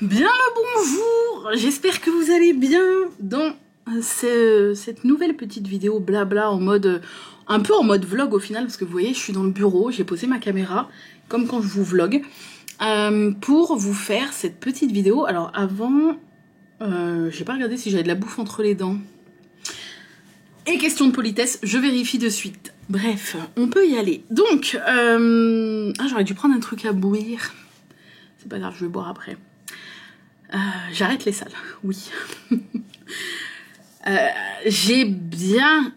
Bien le bonjour, j'espère que vous allez bien dans cette nouvelle petite vidéo blabla en mode, un peu en mode vlog au final, parce que vous voyez je suis dans le bureau, j'ai posé ma caméra, comme quand je vous vlog, pour vous faire cette petite vidéo. Alors avant, j'ai pas regardé si j'avais de la bouffe entre les dents. Et question de politesse, je vérifie de suite. Bref, on peut y aller. Donc, j'aurais dû prendre un truc à bouillir. C'est pas grave, je vais boire après. J'arrête les salles, oui. J'ai bien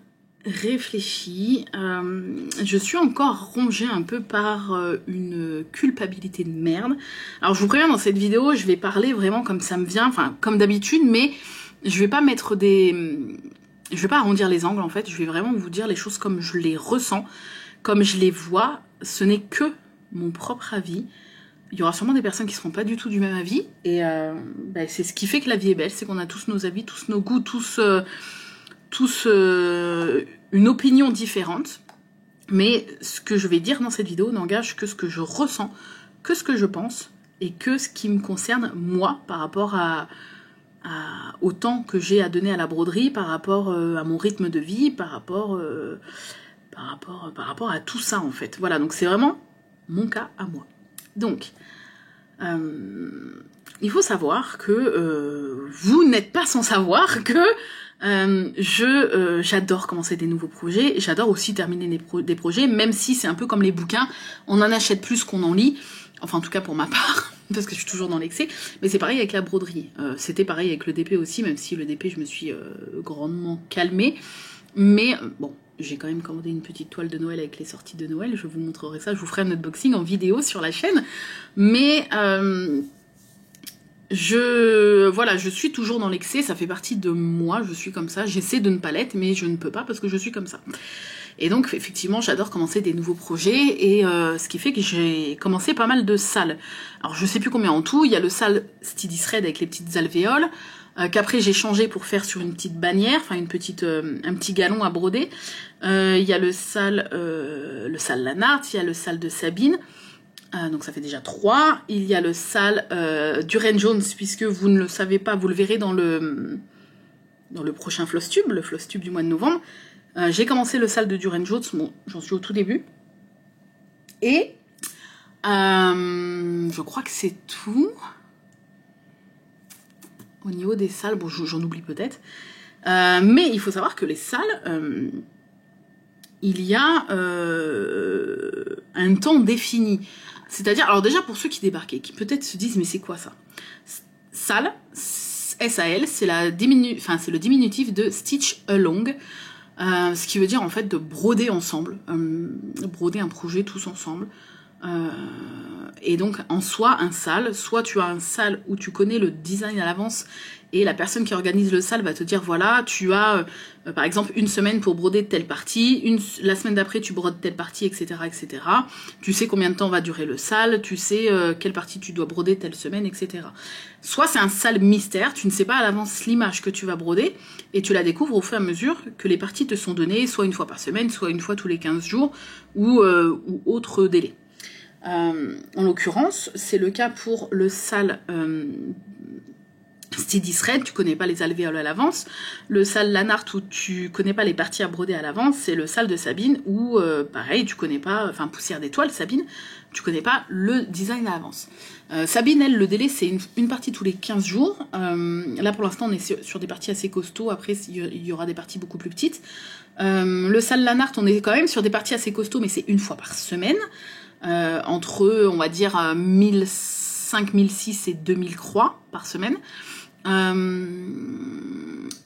réfléchi. Je suis encore rongée un peu par une culpabilité de merde. Alors je vous préviens, dans cette vidéo, je vais parler vraiment comme ça me vient, enfin comme d'habitude, mais je vais pas mettre je vais pas arrondir les angles en fait, je vais vraiment vous dire les choses comme je les ressens, comme je les vois. Ce n'est que mon propre avis. Il y aura sûrement des personnes qui ne seront pas du tout du même avis, et c'est ce qui fait que la vie est belle, c'est qu'on a tous nos avis, tous nos goûts, tous une opinion différente. Mais ce que je vais dire dans cette vidéo n'engage que ce que je ressens, que ce que je pense, et que ce qui me concerne moi, par rapport au temps que j'ai à donner à la broderie, par rapport à mon rythme de vie, par rapport à tout ça en fait. Voilà, donc c'est vraiment mon cas à moi. Donc, il faut savoir que vous n'êtes pas sans savoir que j'adore commencer des nouveaux projets, j'adore aussi terminer des projets, même si c'est un peu comme les bouquins, on en achète plus qu'on en lit, enfin en tout cas pour ma part, parce que je suis toujours dans l'excès, mais c'est pareil avec la broderie, c'était pareil avec le DP aussi, même si le DP je me suis grandement calmée, mais bon, j'ai quand même commandé une petite toile de Noël avec les sorties de Noël, je vous montrerai ça, je vous ferai un unboxing en vidéo sur la chaîne, mais je suis toujours dans l'excès, ça fait partie de moi, je suis comme ça, j'essaie de ne pas l'être, mais je ne peux pas parce que je suis comme ça. Et donc effectivement j'adore commencer des nouveaux projets, et ce qui fait que j'ai commencé pas mal de salles. Alors je sais plus combien en tout, il y a le sale Steady Thread avec les petites alvéoles, qu'après j'ai changé pour faire sur une petite bannière, enfin un petit galon à broder. Il y a le sale Lanart, il y a le sale de Sabine, donc ça fait déjà 3. Il y a le sale d'Uren Jones, puisque vous ne le savez pas, vous le verrez dans le prochain Floss Tube, le Floss Tube du mois de novembre. J'ai commencé le sale de Duren Jones, bon, j'en suis au tout début. Et je crois que c'est tout. Au niveau des salles, bon, j'en oublie peut-être. Mais il faut savoir que les salles, il y a un temps défini. C'est-à-dire, alors déjà pour ceux qui débarquaient, qui peut-être se disent, mais c'est quoi ça? Salle, S-A-L, c'est le diminutif de Stitch Along. Ce qui veut dire en fait de broder ensemble, broder un projet tous ensemble. Et donc en soi un sale, soit tu as un sale où tu connais le design à l'avance et la personne qui organise le sale va te dire voilà, tu as par exemple une semaine pour broder telle partie, la semaine d'après tu brodes telle partie, etc., etc. Tu sais combien de temps va durer le sale, tu sais quelle partie tu dois broder telle semaine, etc. Soit c'est un sale mystère, tu ne sais pas à l'avance l'image que tu vas broder et tu la découvres au fur et à mesure que les parties te sont données, soit une fois par semaine, soit une fois tous les 15 jours ou autre délai. En l'occurrence, c'est le cas pour le sale Steady Thread, tu connais pas les alvéoles à l'avance. Le sale Lanart où tu connais pas les parties à broder à l'avance, c'est le sale de Sabine où, pareil, tu connais pas, enfin poussière d'étoile, Sabine, tu connais pas le design à l'avance. Sabine, elle, le délai, c'est une partie tous les 15 jours. Là, pour l'instant, on est sur des parties assez costauds. Après, il y aura des parties beaucoup plus petites. Le sale Lanart, on est quand même sur des parties assez costauds, mais c'est une fois par semaine. Entre, on va dire, 1005, 1006 et 2000 croix par semaine.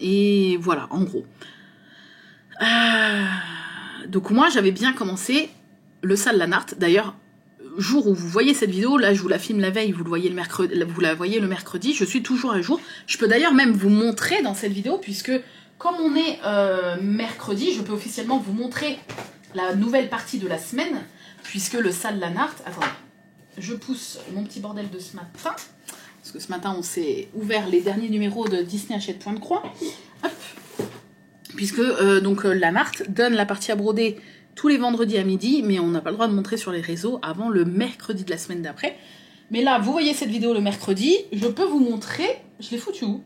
Et voilà, en gros. Donc moi, j'avais bien commencé le sale Lanart. D'ailleurs, jour où vous voyez cette vidéo, là je vous la filme la veille, vous la voyez le mercredi, je suis toujours à jour. Je peux d'ailleurs même vous montrer dans cette vidéo, puisque comme on est mercredi, je peux officiellement vous montrer la nouvelle partie de la semaine, puisque le sale Lanart, attendez, je pousse mon petit bordel de ce matin, parce que ce matin on s'est ouvert les derniers numéros de Disney Hachette Point de Croix, hop, puisque donc Lanart donne la partie à broder tous les vendredis à midi, mais on n'a pas le droit de montrer sur les réseaux avant le mercredi de la semaine d'après, Mais là, vous voyez cette vidéo le mercredi, je peux vous montrer... Je l'ai foutu où?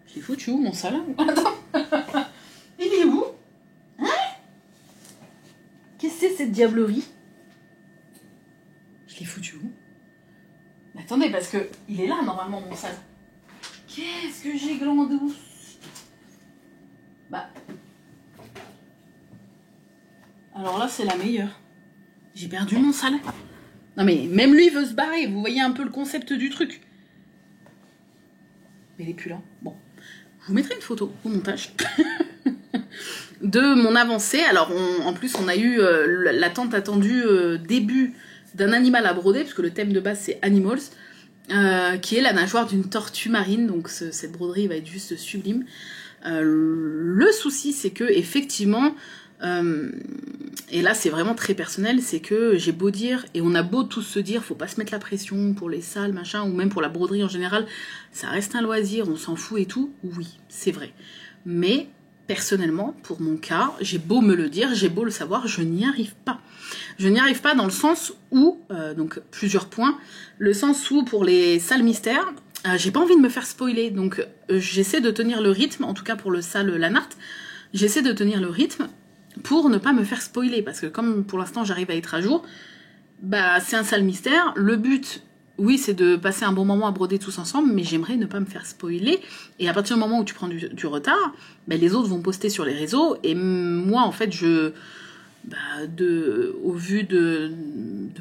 Je l'ai foutu où, mon salon? Attends. Il est où? Hein? Qu'est-ce que c'est cette diablerie? Je l'ai foutu où? Mais attendez, parce que il est là, normalement, mon salon. Qu'est-ce que j'ai glandouce? Bah... Alors là, c'est la meilleure. J'ai perdu mon salon. Non mais, même lui veut se barrer. Vous voyez un peu le concept du truc. Mais il est plus là. Bon. Je vous mettrai une photo au montage. De mon avancée. Alors, en plus, on a eu l'attente attendue début d'un animal à broder, puisque le thème de base, c'est Animals, qui est la nageoire d'une tortue marine. Donc, cette broderie va être juste sublime. Le souci, c'est que, effectivement... et là c'est vraiment très personnel, c'est que j'ai beau dire, et on a beau tous se dire, faut pas se mettre la pression pour les salles, machin, ou même pour la broderie en général, ça reste un loisir, on s'en fout et tout, oui, c'est vrai. Mais, personnellement, pour mon cas, j'ai beau me le dire, j'ai beau le savoir, je n'y arrive pas. Je n'y arrive pas dans le sens où, donc plusieurs points, le sens où pour les salles mystères, j'ai pas envie de me faire spoiler, donc j'essaie de tenir le rythme, en tout cas pour le salle Lanart, j'essaie de tenir le rythme, pour ne pas me faire spoiler, parce que comme pour l'instant j'arrive à être à jour, bah c'est un sale mystère, le but, oui c'est de passer un bon moment à broder tous ensemble, mais j'aimerais ne pas me faire spoiler, et à partir du moment où tu prends du retard, bah, les autres vont poster sur les réseaux, et moi en fait au vu de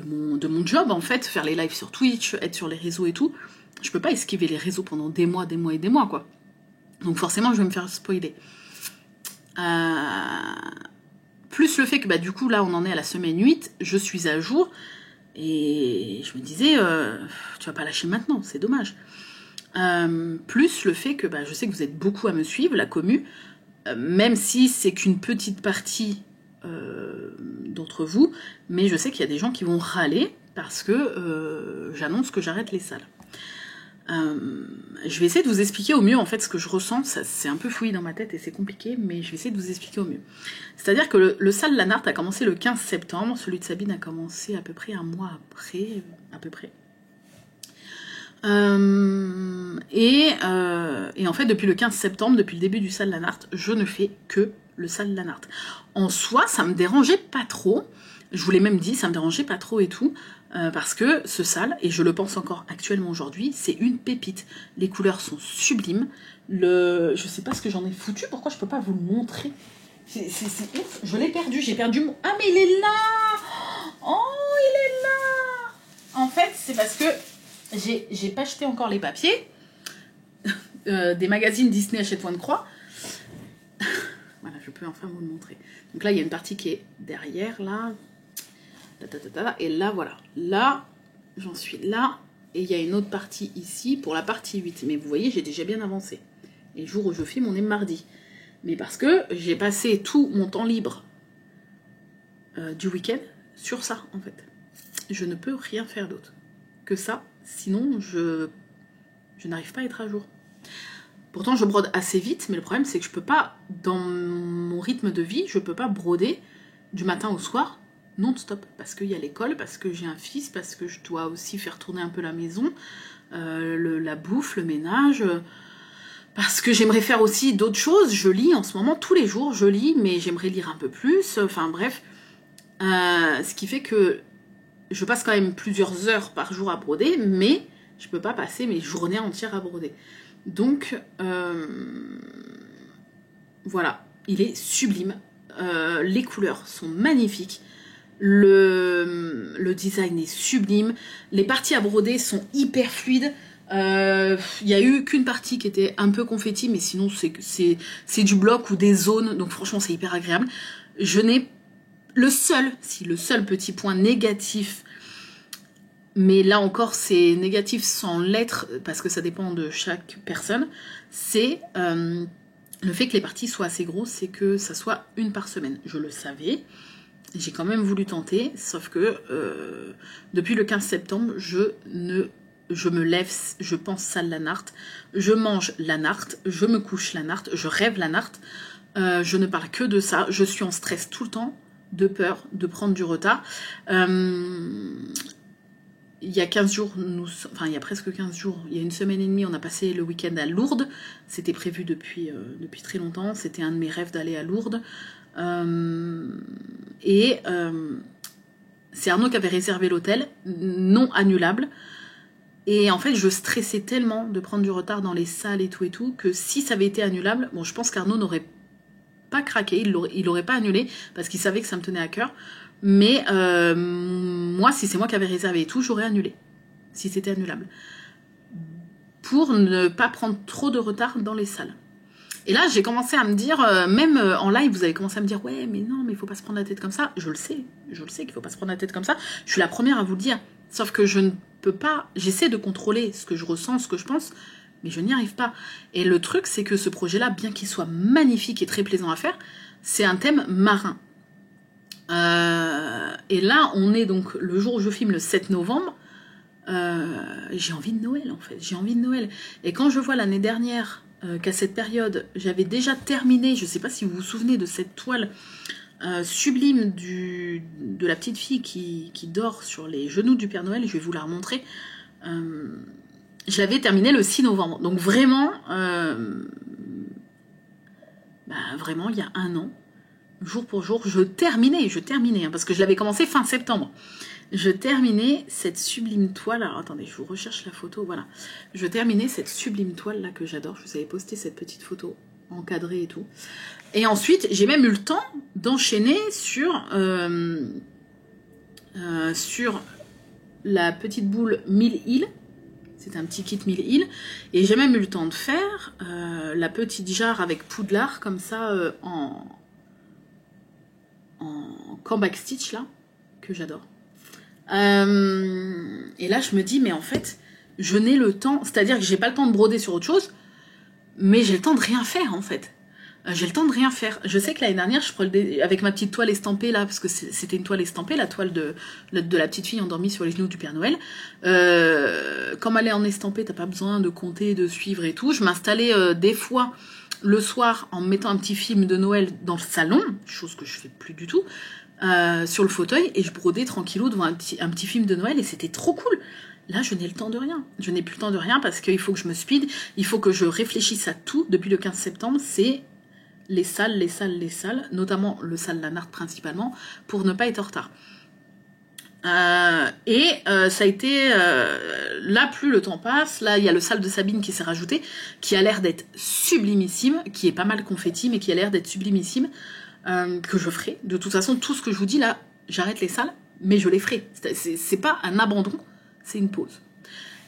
mon job en fait, faire les lives sur Twitch, être sur les réseaux et tout, je peux pas esquiver les réseaux pendant des mois et des mois quoi, donc forcément je vais me faire spoiler. Plus le fait que, bah, du coup, là, on en est à la semaine 8, je suis à jour, et je me disais, tu vas pas lâcher maintenant, c'est dommage. Plus le fait que, bah, je sais que vous êtes beaucoup à me suivre, la commu, même si c'est qu'une petite partie d'entre vous, mais je sais qu'il y a des gens qui vont râler, parce que j'annonce que j'arrête les salles. Je vais essayer de vous expliquer au mieux en fait ce que je ressens, c'est un peu fouillis dans ma tête et c'est compliqué, mais je vais essayer de vous expliquer au mieux. C'est-à-dire que le salle Lanart a commencé le 15 septembre, celui de Sabine a commencé à peu près un mois après, à peu près. Et en fait depuis le 15 septembre, depuis le début du salle Lanart, je ne fais que le salle Lanart. En soi, ça me dérangeait pas trop, je vous l'ai même dit, ça me dérangeait pas trop et tout, parce que ce salle, et je le pense encore actuellement aujourd'hui, c'est une pépite. Les couleurs sont sublimes. Je sais pas ce que j'en ai foutu, pourquoi je peux pas vous le montrer? C'est ouf, je l'ai perdu, j'ai perdu mon... Ah mais il est là! Oh, il est là! En fait, c'est parce que j'ai pas acheté encore les papiers des magazines Disney Achète-toi une croix. Voilà, je peux enfin vous le montrer. Donc là, il y a une partie qui est derrière, là. Et là, voilà. Là, j'en suis là. Et il y a une autre partie ici pour la partie 8. Mais vous voyez, j'ai déjà bien avancé. Et le jour où je filme, on est mardi. Mais parce que j'ai passé tout mon temps libre du week-end sur ça, en fait. Je ne peux rien faire d'autre que ça. Sinon, je n'arrive pas à être à jour. Pourtant, je brode assez vite, mais le problème, c'est que je peux pas, dans mon rythme de vie, je peux pas broder du matin au soir non-stop, parce qu'il y a l'école, parce que j'ai un fils, parce que je dois aussi faire tourner un peu la maison, la bouffe, le ménage, parce que j'aimerais faire aussi d'autres choses. Je lis en ce moment, tous les jours, je lis, mais j'aimerais lire un peu plus, enfin bref, ce qui fait que je passe quand même plusieurs heures par jour à broder, mais je peux pas passer mes journées entières à broder. Donc, voilà, il est sublime, les couleurs sont magnifiques, le design est sublime, les parties à broder sont hyper fluides, il n'y a eu qu'une partie qui était un peu confetti, mais sinon c'est du bloc ou des zones, donc franchement c'est hyper agréable. Je n'ai le seul petit point négatif, mais là encore c'est négatif sans l'être, parce que ça dépend de chaque personne, c'est le fait que les parties soient assez grosses, c'est que ça soit une par semaine. Je le savais, j'ai quand même voulu tenter, sauf que depuis le 15 septembre, je me lève, je pense salle Lanart, je mange Lanart, je me couche Lanart, je rêve Lanart, je ne parle que de ça, je suis en stress tout le temps, de peur de prendre du retard. Il y a 15 jours, enfin il y a presque 15 jours, il y a une semaine et demie, on a passé le week-end à Lourdes. C'était prévu depuis très longtemps, c'était un de mes rêves d'aller à Lourdes. C'est Arnaud qui avait réservé l'hôtel, non annulable. Et en fait, je stressais tellement de prendre du retard dans les salles et tout, que si ça avait été annulable, bon, je pense qu'Arnaud n'aurait pas craqué, il l'aurait pas annulé, parce qu'il savait que ça me tenait à cœur. Mais moi, si c'est moi qui avais réservé et tout, j'aurais annulé, si c'était annulable. Pour ne pas prendre trop de retard dans les salles. Et là, j'ai commencé à me dire, même en live, vous avez commencé à me dire, ouais, mais non, mais il faut pas se prendre la tête comme ça. Je le sais qu'il faut pas se prendre la tête comme ça. Je suis la première à vous le dire. Sauf que je ne peux pas, j'essaie de contrôler ce que je ressens, ce que je pense, mais je n'y arrive pas. Et le truc, c'est que ce projet-là, bien qu'il soit magnifique et très plaisant à faire, c'est un thème marin. Et là, on est donc le jour où je filme, le 7 novembre. J'ai envie de Noël, en fait. J'ai envie de Noël. Et quand je vois l'année dernière qu'à cette période, j'avais déjà terminé, je ne sais pas si vous vous souvenez de cette toile sublime de la petite fille qui dort sur les genoux du Père Noël, je vais vous la remontrer. Je l'avais terminée le 6 novembre. Donc vraiment, vraiment, il y a un an, jour pour jour, je terminais, hein, parce que je l'avais commencé fin septembre. Je terminais cette sublime toile. Alors attendez, je vous recherche la photo, voilà. Je terminais cette sublime toile là que j'adore. Je vous avais posté cette petite photo encadrée et tout. Et ensuite, j'ai même eu le temps d'enchaîner sur la petite boule 1000 îles. C'est un petit kit 1000 îles. Et j'ai même eu le temps de faire la petite jarre avec Poudlard, comme ça, en comeback stitch là, que j'adore. Et là je me dis, mais en fait je n'ai le temps, c'est-à-dire que j'ai pas le temps de broder sur autre chose, mais j'ai le temps de rien faire en fait. J'ai le temps de rien faire. Je sais que l'année dernière, avec ma petite toile estampée là, parce que c'était une toile estampée, la toile de la petite fille endormie sur les genoux du Père Noël. Comme elle est en estampée, t'as pas besoin de compter, de suivre et tout. Je m'installais des fois le soir en mettant un petit film de Noël dans le salon, chose que je fais plus du tout. Sur le fauteuil, et je brodais tranquillou devant un petit film de Noël, et c'était trop cool. Là, je n'ai le temps de rien. Je n'ai plus le temps de rien parce qu'il faut que je me speed, il faut que je réfléchisse à tout. Depuis le 15 septembre, c'est les salles, notamment le salle Lanard principalement, pour ne pas être en retard. Ça a été... là, plus le temps passe, là, il y a le salle de Sabine qui s'est rajouté, qui a l'air d'être sublimissime, qui est pas mal confetti, mais qui a l'air d'être sublimissime. Que je ferai. De toute façon, tout ce que je vous dis là, j'arrête les salles, mais je les ferai. C'est pas un abandon, c'est une pause.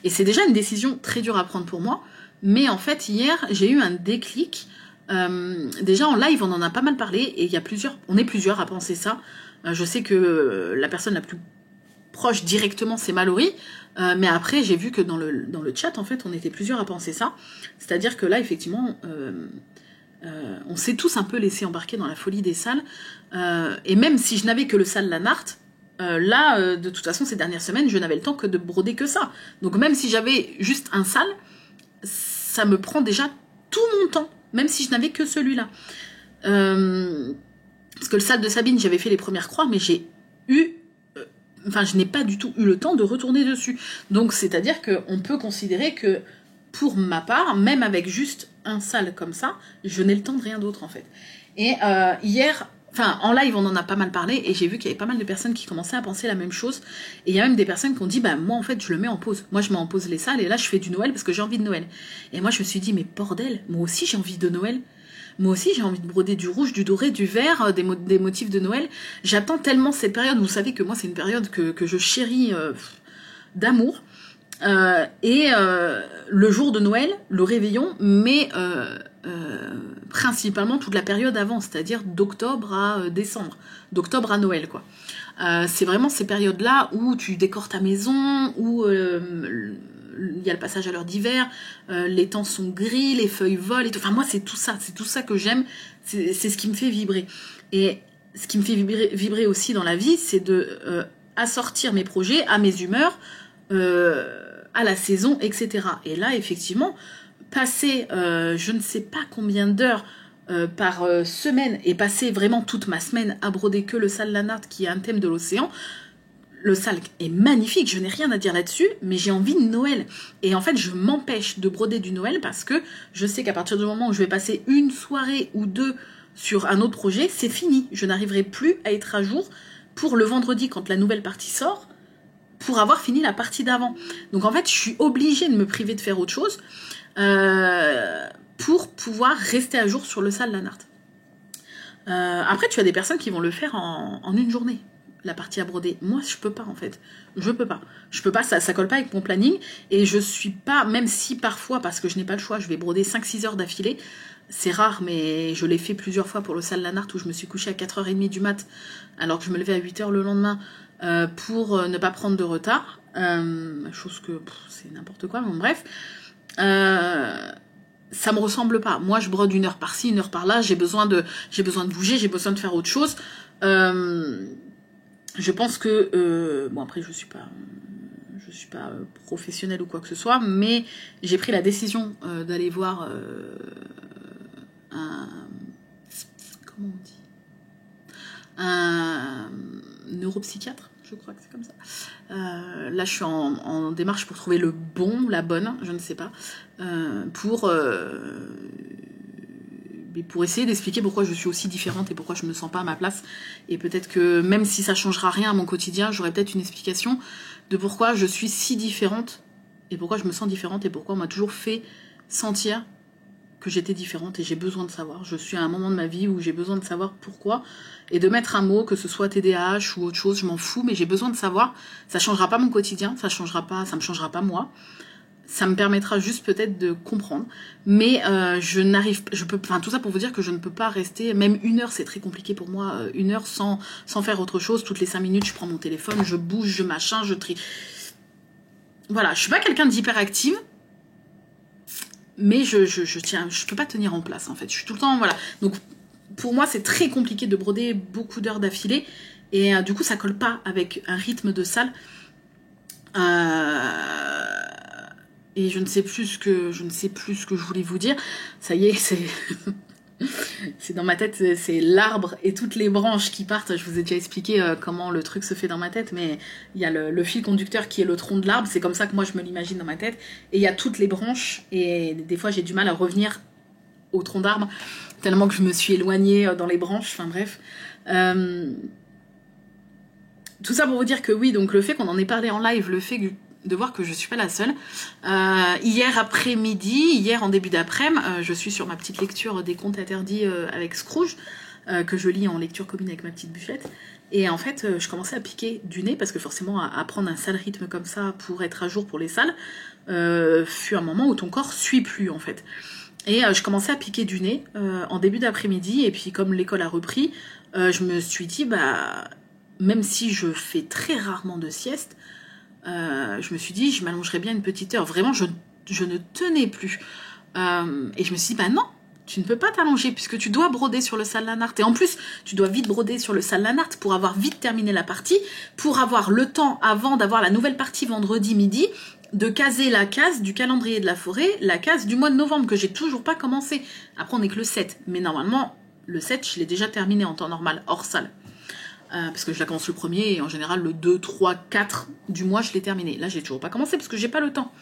Et c'est déjà une décision très dure à prendre pour moi, mais en fait, hier, j'ai eu un déclic. Déjà, en live, on en a pas mal parlé, et on est plusieurs à penser ça. Je sais que la personne la plus proche directement, c'est Mallory, mais après, j'ai vu que dans le chat, en fait, on était plusieurs à penser ça. C'est-à-dire que là, effectivement... on s'est tous un peu laissé embarquer dans la folie des salles, et même si je n'avais que le salle Lanart, de toute façon ces dernières semaines je n'avais le temps que de broder que ça, donc même si j'avais juste un salle, ça me prend déjà tout mon temps, même si je n'avais que celui-là, parce que le salle de Sabine, j'avais fait les premières croix, mais je n'ai pas du tout eu le temps de retourner dessus, donc c'est à dire qu'on peut considérer que pour ma part, même avec juste un salle comme ça, je n'ai le temps de rien d'autre en fait. Et hier, en live, on en a pas mal parlé, et j'ai vu qu'il y avait pas mal de personnes qui commençaient à penser la même chose. Et il y a même des personnes qui ont dit, moi en fait, je le mets en pause. Moi, je mets en pause les salles, et là, je fais du Noël parce que j'ai envie de Noël. Et moi, je me suis dit, mais bordel, moi aussi, j'ai envie de Noël. Moi aussi, j'ai envie de broder du rouge, du doré, du vert, des motifs de Noël. J'attends tellement cette période. Vous savez que moi, c'est une période que je chéris d'amour. Le jour de Noël, le réveillon, mais principalement toute la période avant, c'est-à-dire d'octobre à décembre, d'octobre à Noël, quoi. C'est vraiment ces périodes-là où tu décores ta maison, où il y a le passage à l'heure d'hiver, les temps sont gris, les feuilles volent, et tout. Enfin, moi, c'est tout ça que j'aime, c'est ce qui me fait vibrer. Et ce qui me fait vibrer aussi dans la vie, c'est de assortir mes projets à mes humeurs, à la saison, etc. Et là, effectivement, passer je ne sais pas combien d'heures par semaine et passer vraiment toute ma semaine à broder que le sale lanard qui est un thème de l'océan, le sale est magnifique, je n'ai rien à dire là-dessus, mais j'ai envie de Noël. Et en fait, je m'empêche de broder du Noël parce que je sais qu'à partir du moment où je vais passer une soirée ou deux sur un autre projet, c'est fini. Je n'arriverai plus à être à jour pour le vendredi quand la nouvelle partie sort, pour avoir fini la partie d'avant. Donc en fait, je suis obligée de me priver de faire autre chose pour pouvoir rester à jour sur le sale lanard. Après, tu as des personnes qui vont le faire en une journée, la partie à broder. Moi, je peux pas, en fait. Je peux pas, ça colle pas avec mon planning. Et je suis pas, même si parfois, parce que je n'ai pas le choix, je vais broder 5-6 heures d'affilée. C'est rare, mais je l'ai fait plusieurs fois pour le sale lanard où je me suis couchée à 4h30 du mat, alors que je me levais à 8h le lendemain pour ne pas prendre de retard. Chose que c'est n'importe quoi, mais bref. Ça me ressemble pas. Moi, je brode 1 heure par-ci, 1 heure par-là. J'ai besoin de bouger, j'ai besoin de faire autre chose. Je pense que bon, après je suis pas professionnelle ou quoi que ce soit, mais j'ai pris la décision d'aller voir comment on dit, un neuropsychiatre, je crois que c'est comme ça. Là, je suis en démarche pour trouver le bon, la bonne, je ne sais pas, pour essayer d'expliquer pourquoi je suis aussi différente et pourquoi je me sens pas à ma place. Et peut-être que même si ça changera rien à mon quotidien, j'aurai peut-être une explication de pourquoi je suis si différente et pourquoi je me sens différente et pourquoi on m'a toujours fait sentir que j'étais différente et j'ai besoin de savoir. Je suis à un moment de ma vie où j'ai besoin de savoir pourquoi et de mettre un mot, que ce soit TDAH ou autre chose, je m'en fous, mais j'ai besoin de savoir. Ça changera pas mon quotidien, ça me changera pas moi. Ça me permettra juste peut-être de comprendre, mais tout ça pour vous dire que je ne peux pas rester, même 1 heure, c'est très compliqué pour moi, 1 heure sans faire autre chose. Toutes les 5 minutes, je prends mon téléphone, je bouge, je machin, je trie. Voilà, je suis pas quelqu'un d'hyperactive, mais je peux pas tenir en place en fait. Je suis tout le temps, voilà. Donc pour moi, c'est très compliqué de broder beaucoup d'heures d'affilée, et du coup, ça colle pas avec un rythme de salle. Et je ne sais plus ce que je voulais vous dire. Ça y est, c'est dans ma tête, c'est l'arbre et toutes les branches qui partent. Je vous ai déjà expliqué comment le truc se fait dans ma tête, mais il y a le fil conducteur qui est le tronc de l'arbre. C'est comme ça que moi je me l'imagine dans ma tête. Et il y a toutes les branches. Et des fois j'ai du mal à revenir au tronc d'arbre tellement que je me suis éloignée dans les branches. Enfin bref. Tout ça pour vous dire que oui, donc le fait qu'on en ait parlé en live, le fait de voir que je suis pas la seule. Hier après-midi, hier en début d'après-midi, je suis sur ma petite lecture des contes interdits avec Scrooge, que je lis en lecture commune avec ma petite bûchette. Et en fait, je commençais à piquer du nez, parce que forcément, à prendre un sale rythme comme ça pour être à jour pour les salles, fut un moment où ton corps suit plus en fait. Et je commençais à piquer du nez en début d'après-midi, et puis comme l'école a repris, je me suis dit, même si je fais très rarement de sieste, je me suis dit, je m'allongerais bien une petite heure. Vraiment, je ne tenais plus. Et je me suis dit, non, tu ne peux pas t'allonger puisque tu dois broder sur le sale lanard. Et en plus, tu dois vite broder sur le sale lanard pour avoir vite terminé la partie, pour avoir le temps, avant d'avoir la nouvelle partie vendredi midi, de caser la case du calendrier de la forêt, la case du mois de novembre que j'ai toujours pas commencé. Après, on n'est que le 7. Mais normalement, le 7, je l'ai déjà terminé en temps normal, hors salle. Parce que je la commence le 1er et en général le 2, 3, 4 du mois je l'ai terminé. Là j'ai toujours pas commencé parce que j'ai pas le temps.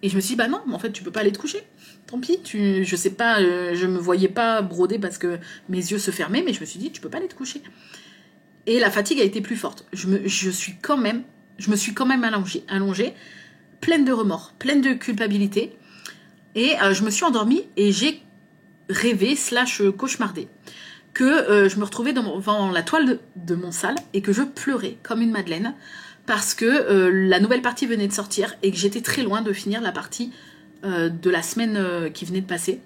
Et je me suis dit non, en fait tu peux pas aller te coucher. Tant pis, je sais pas, je me voyais pas broder parce que mes yeux se fermaient, mais je me suis dit tu peux pas aller te coucher. Et la fatigue a été plus forte. Je me suis quand même allongée, pleine de remords, pleine de culpabilité. Et je me suis endormie et j'ai rêvé / cauchemardé que je me retrouvais devant la toile de mon salle et que je pleurais comme une madeleine parce que la nouvelle partie venait de sortir et que j'étais très loin de finir la partie de la semaine qui venait de passer.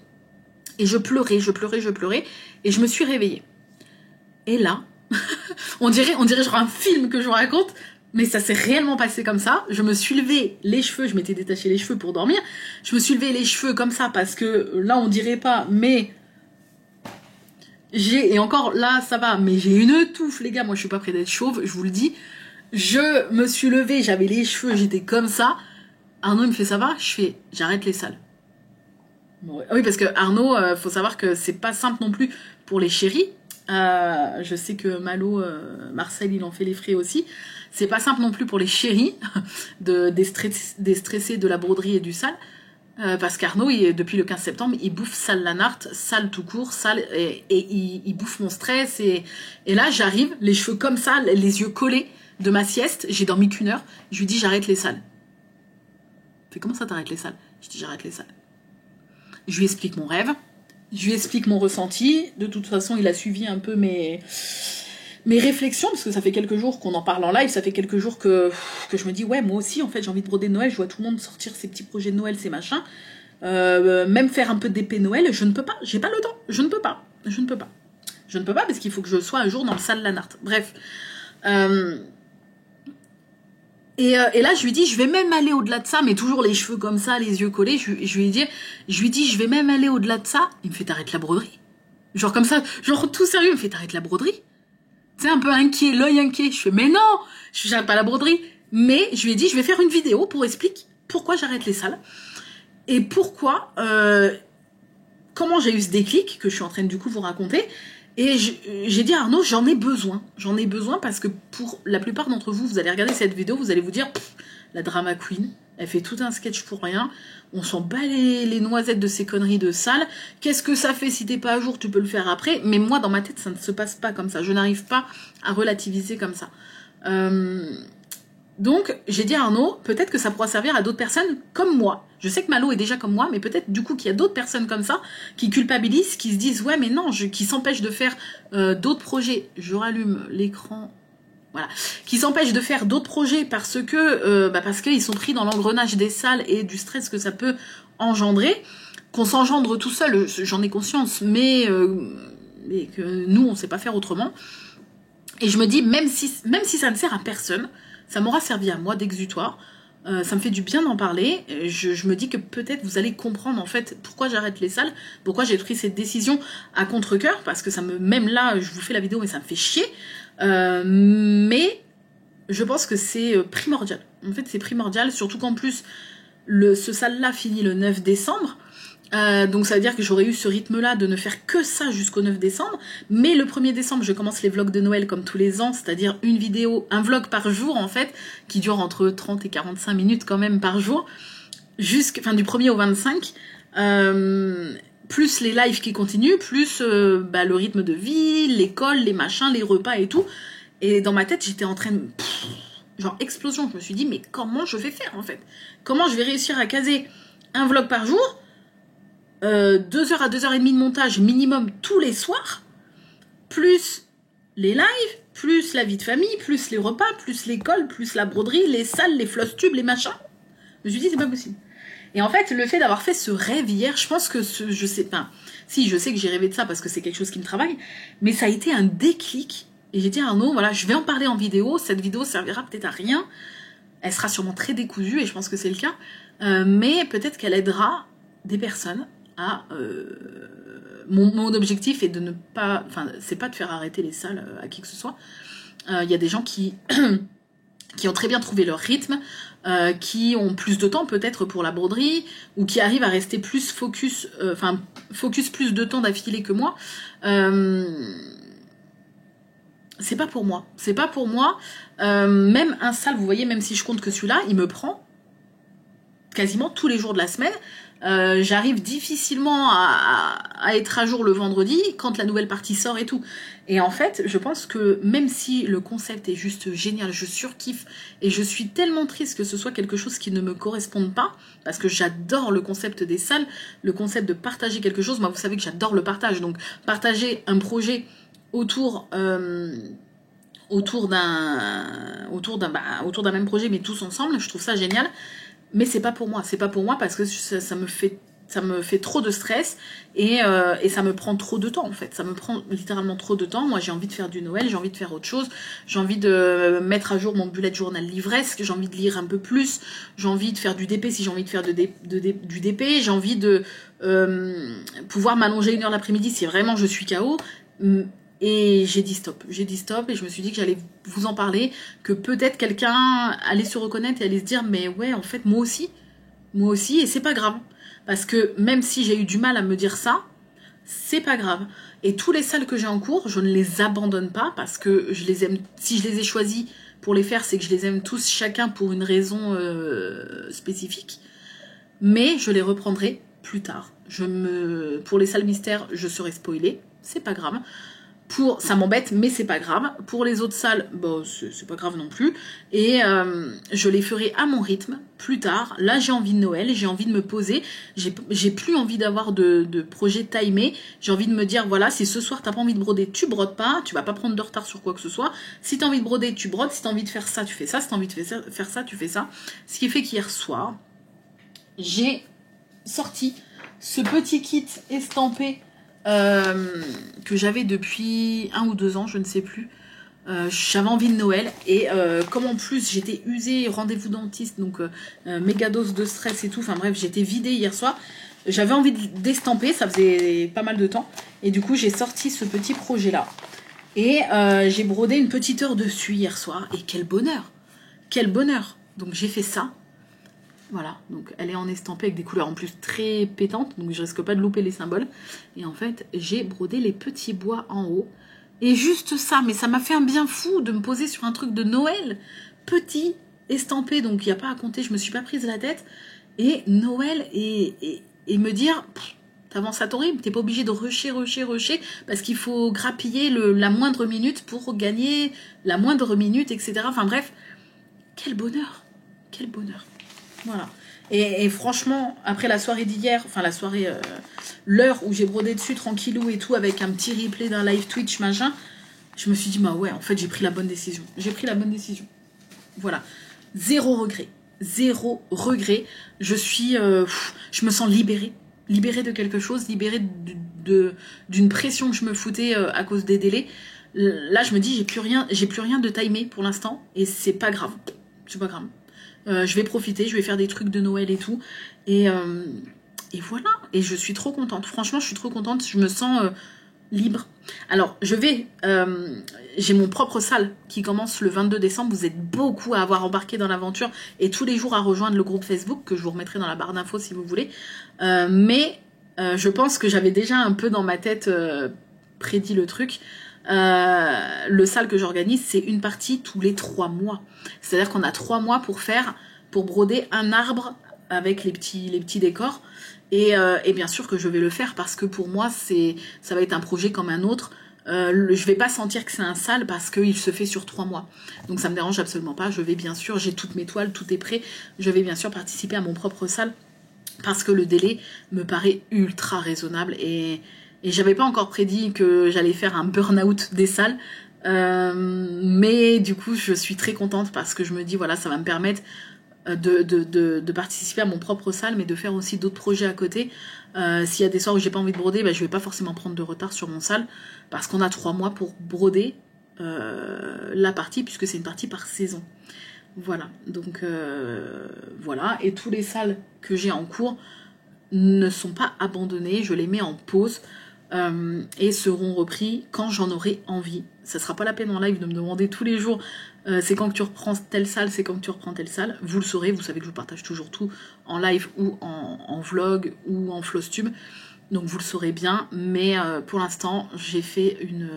Et je pleurais et je me suis réveillée. Et là, on dirait genre un film que je vous raconte, mais ça s'est réellement passé comme ça. Je me suis levée les cheveux, je m'étais détaché les cheveux pour dormir, je me suis levée les cheveux comme ça parce que là on dirait pas, mais... et encore là ça va, mais j'ai une touffe les gars, moi je suis pas près d'être chauve, je vous le dis. Je me suis levée, j'avais les cheveux, j'étais comme ça. Arnaud il me fait ça va, je fais j'arrête les salles. Bon, oui, parce que Arnaud, faut savoir que c'est pas simple non plus pour les chéris. Je sais que Malo, Marcel, il en fait les frais aussi. C'est pas simple non plus pour les chéris déstresser de la broderie et du sale. Parce qu'Arnaud, depuis le 15 septembre, il bouffe sale Lanart, sale tout court, sale, et il bouffe mon stress. Et là, j'arrive, les cheveux comme ça, les yeux collés de ma sieste. J'ai dormi qu'1 heure. Je lui dis, j'arrête les sales. Fait, comment ça t'arrêtes les sales? Je dis, j'arrête les sales. Je lui explique mon rêve. Je lui explique mon ressenti. De toute façon, il a suivi un peu mes réflexions, parce que ça fait quelques jours qu'on en parle en live, ça fait quelques jours que je me dis, ouais, moi aussi, en fait, j'ai envie de broder Noël, je vois tout le monde sortir ses petits projets de Noël, ces machins, même faire un peu d'épée Noël, je ne peux pas, j'ai pas le temps, je ne peux pas, parce qu'il faut que je sois un jour dans le sale Lanart. Bref. Et là, je lui dis, je vais même aller au-delà de ça, mais toujours les cheveux comme ça, les yeux collés, je lui dis, je vais même aller au-delà de ça. Il me fait, t'arrêtes la broderie. Genre comme ça, genre tout sérieux, il me fait, t'arrêtes la broderie. C'est un peu inquiet, l'œil inquiet. Je fais, mais non, je j'arrête pas la broderie. Mais je lui ai dit, je vais faire une vidéo pour expliquer pourquoi j'arrête les sales. Et pourquoi, comment j'ai eu ce déclic, que je suis en train de du coup vous raconter. Et j'ai dit à Arnaud, j'en ai besoin. J'en ai besoin parce que pour la plupart d'entre vous, vous allez regarder cette vidéo, vous allez vous dire, la drama queen, elle fait tout un sketch pour rien. On s'en bat les noisettes de ces conneries de salle. Qu'est-ce que ça fait si t'es pas à jour, tu peux le faire après. Mais moi, dans ma tête, ça ne se passe pas comme ça. Je n'arrive pas à relativiser comme ça. Donc, j'ai dit à Arnaud, peut-être que ça pourra servir à d'autres personnes comme moi. Je sais que Malo est déjà comme moi, mais peut-être du coup qu'il y a d'autres personnes comme ça qui culpabilisent, qui se disent, ouais, mais non, qui s'empêchent de faire d'autres projets. Je rallume l'écran. Voilà, qui s'empêchent de faire d'autres projets parce qu'ils sont pris dans l'engrenage des salles et du stress que ça peut engendrer, qu'on s'engendre tout seul, j'en ai conscience, mais que nous, on ne sait pas faire autrement. Et je me dis, même si ça ne sert à personne, ça m'aura servi à moi d'exutoire, ça me fait du bien d'en parler. Je me dis que peut-être vous allez comprendre en fait pourquoi j'arrête les salles, pourquoi j'ai pris cette décision à contre-cœur, parce que même là, je vous fais la vidéo, mais ça me fait chier. Mais je pense que c'est primordial. En fait, c'est primordial, surtout qu'en plus, ce salle-là finit le 9 décembre. Donc ça veut dire que j'aurais eu ce rythme-là de ne faire que ça jusqu'au 9 décembre. Mais le 1er décembre, je commence les vlogs de Noël comme tous les ans, c'est-à-dire un vlog par jour en fait, qui dure entre 30 et 45 minutes quand même par jour, du 1er au 25. Plus les lives qui continuent, plus le rythme de vie, l'école, les machins, les repas et tout. Et dans ma tête, j'étais en train de... genre explosion. Je me suis dit, mais comment je vais faire en fait? Comment je vais réussir à caser un vlog par jour, 2 heures à 2h30 de montage minimum tous les soirs, plus les lives, plus la vie de famille, plus les repas, plus l'école, plus la broderie, les salles, les floss tubes, les machins. Je me suis dit, c'est pas possible. Et en fait, le fait d'avoir fait ce rêve hier, je pense que je sais pas. Si, je sais que j'ai rêvé de ça parce que c'est quelque chose qui me travaille, mais ça a été un déclic. Et j'ai dit à Arnaud, voilà, je vais en parler en vidéo. Cette vidéo servira peut-être à rien. Elle sera sûrement très décousue, et je pense que c'est le cas. Mais peut-être qu'elle aidera des personnes à... Mon objectif est de ne pas... Enfin, c'est pas de faire arrêter les salles à qui que ce soit. Il y a des gens qui ont très bien trouvé leur rythme, qui ont plus de temps peut-être pour la broderie, ou qui arrivent à rester plus focus plus de temps d'affilée que moi. C'est pas pour moi. C'est pas pour moi. Même un sale, vous voyez, même si je compte que celui-là, il me prend quasiment tous les jours de la semaine. J'arrive difficilement à être à jour le vendredi quand la nouvelle partie sort et tout. Et en fait, je pense que même si le concept est juste génial, je surkiffe et je suis tellement triste que ce soit quelque chose qui ne me corresponde pas, parce que j'adore le concept des salles, le concept de partager quelque chose. Moi, vous savez que j'adore le partage, donc partager un projet autour d'un même projet, mais tous ensemble, je trouve ça génial. Mais c'est pas pour moi parce que ça me fait trop de stress et ça me prend trop de temps en fait. Ça me prend littéralement trop de temps. Moi j'ai envie de faire du Noël, j'ai envie de faire autre chose, j'ai envie de mettre à jour mon bullet journal livresque, j'ai envie de lire un peu plus, j'ai envie de faire du DP si j'ai envie de faire du DP, j'ai envie de pouvoir m'allonger 1 heure l'après-midi si vraiment je suis KO. Et j'ai dit stop et je me suis dit que j'allais vous en parler, que peut-être quelqu'un allait se reconnaître et allait se dire mais ouais en fait moi aussi Moi aussi, et c'est pas grave. Parce que même si j'ai eu du mal à me dire ça, c'est pas grave. Et tous les salles que j'ai en cours, je ne les abandonne pas parce que je les aime. Si je les ai choisis pour les faire, c'est que je les aime tous chacun pour une raison spécifique. Mais je les reprendrai plus tard. Pour les salles mystères, je serai spoilée, c'est pas grave. Ça m'embête, mais c'est pas grave. Pour les autres salles, bon, c'est pas grave non plus. Et je les ferai à mon rythme plus tard. Là, j'ai envie de Noël, j'ai envie de me poser. J'ai plus envie d'avoir de projet timé. J'ai envie de me dire, voilà, si ce soir t'as pas envie de broder, tu brodes pas. Tu vas pas prendre de retard sur quoi que ce soit. Si t'as envie de broder, tu brodes. Si t'as envie de faire ça, tu fais ça. Si t'as envie de faire ça, tu fais ça. Ce qui fait qu'hier soir, j'ai sorti ce petit kit estampé que j'avais depuis 1 ou 2 ans, je ne sais plus. J'avais envie de Noël et comme en plus j'étais usée, rendez-vous dentiste, donc méga dose de stress et tout, enfin bref, j'étais vidée hier soir, j'avais envie d'estamper, ça faisait pas mal de temps, et du coup j'ai sorti ce petit projet là et j'ai brodé une petite heure dessus hier soir, et quel bonheur, quel bonheur. Donc j'ai fait ça. Voilà, donc elle est en estampé avec des couleurs en plus très pétantes, donc je risque pas de louper les symboles. Et en fait, j'ai brodé les petits bois en haut. Et juste ça, mais ça m'a fait un bien fou de me poser sur un truc de Noël, petit, estampé, donc il n'y a pas à compter, je me suis pas prise la tête. Et Noël, et me dire, t'avances à ton rythme, t'es pas obligé de rusher, parce qu'il faut grappiller la moindre minute pour gagner la moindre minute, etc. Enfin bref, quel bonheur, quel bonheur. Voilà. Et franchement, après la soirée d'hier, enfin la soirée, l'heure où j'ai brodé dessus tranquillou et tout, avec un petit replay d'un live Twitch, machin, je me suis dit, bah ouais, en fait, j'ai pris la bonne décision. J'ai pris la bonne décision. Voilà. Zéro regret. Zéro regret. Je me sens libérée. Libérée de quelque chose, libérée d'une pression que je me foutais à cause des délais. Là, je me dis, j'ai plus rien de timé pour l'instant, et c'est pas grave. C'est pas grave. Je vais profiter, je vais faire des trucs de Noël et tout. Et voilà. Et je suis trop contente. Franchement, je suis trop contente. Je me sens libre. Alors, j'ai mon propre salle qui commence le 22 décembre. Vous êtes beaucoup à avoir embarqué dans l'aventure et tous les jours à rejoindre le groupe Facebook que je vous remettrai dans la barre d'infos si vous voulez. Mais je pense que j'avais déjà un peu dans ma tête prédit le truc. Le salle que j'organise, c'est une partie tous les 3 mois. C'est-à-dire qu'on a 3 mois pour broder un arbre avec les petits décors. Et bien sûr que je vais le faire parce que pour moi, ça va être un projet comme un autre. Je vais pas sentir que c'est un salle parce qu'il se fait sur 3 mois. Donc ça me dérange absolument pas. Je vais bien sûr, j'ai toutes mes toiles, tout est prêt. Je vais bien sûr participer à mon propre salle parce que le délai me paraît ultra raisonnable et j'avais pas encore prédit que j'allais faire un burn-out des salles. Mais du coup, je suis très contente parce que je me dis, voilà, ça va me permettre de participer à mon propre salle, mais de faire aussi d'autres projets à côté. S'il y a des soirs où j'ai pas envie de broder, je vais pas forcément prendre de retard sur mon salle parce qu'on a 3 mois pour broder la partie, puisque c'est une partie par saison. Voilà, donc voilà. Et tous les salles que j'ai en cours ne sont pas abandonnées, je les mets en pause. Et seront repris quand j'en aurai envie. Ça sera pas la peine en live de me demander tous les jours c'est quand que tu reprends telle salle, c'est quand que tu reprends telle salle. Vous le saurez, vous savez que je vous partage toujours tout en live ou en vlog ou en flosstube. Donc vous le saurez bien, mais pour l'instant j'ai fait une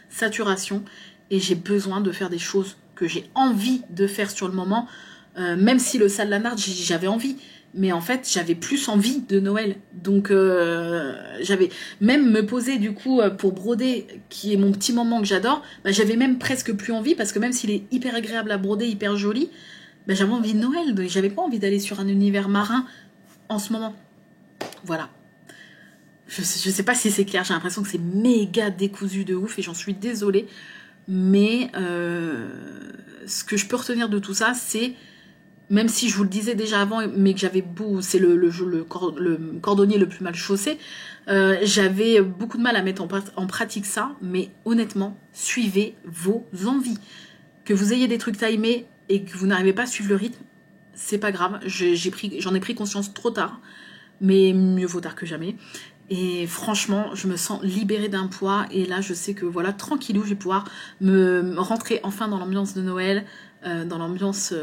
saturation et j'ai besoin de faire des choses que j'ai envie de faire sur le moment, même si le salle Lanard j'avais envie. Mais en fait, j'avais plus envie de Noël. Donc, j'avais même me poser du coup pour broder, qui est mon petit moment que j'adore, j'avais même presque plus envie, parce que même s'il est hyper agréable à broder, hyper joli, j'avais envie de Noël. Donc, j'avais pas envie d'aller sur un univers marin en ce moment. Voilà. Je sais pas si c'est clair, j'ai l'impression que c'est méga décousu de ouf et j'en suis désolée. Mais ce que je peux retenir de tout ça, c'est... Même si je vous le disais déjà avant, mais que j'avais beau, c'est le cordonnier le plus mal chaussé, j'avais beaucoup de mal à mettre en pratique ça, mais honnêtement, suivez vos envies. Que vous ayez des trucs timés et que vous n'arrivez pas à suivre le rythme, c'est pas grave, j'en ai pris conscience trop tard, mais mieux vaut tard que jamais. Et franchement, je me sens libérée d'un poids, et là je sais que voilà, tranquillou, je vais pouvoir me rentrer enfin dans l'ambiance de Noël, dans l'ambiance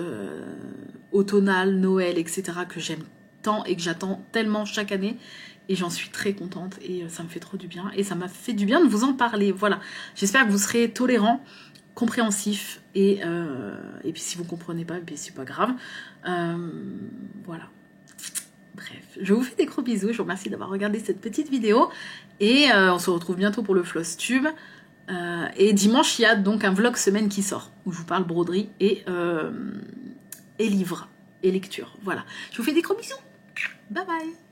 automnal, Noël, etc. que j'aime tant et que j'attends tellement chaque année. Et j'en suis très contente et ça me fait trop du bien. Et ça m'a fait du bien de vous en parler. Voilà. J'espère que vous serez tolérants, compréhensifs. Et puis si vous ne comprenez pas, c'est pas grave. Voilà. Bref, je vous fais des gros bisous. Je vous remercie d'avoir regardé cette petite vidéo. Et on se retrouve bientôt pour le Floss Tube. Et dimanche, il y a donc un vlog semaine qui sort. Où je vous parle broderie et livres et lecture. Voilà. Je vous fais des gros bisous. Bye bye.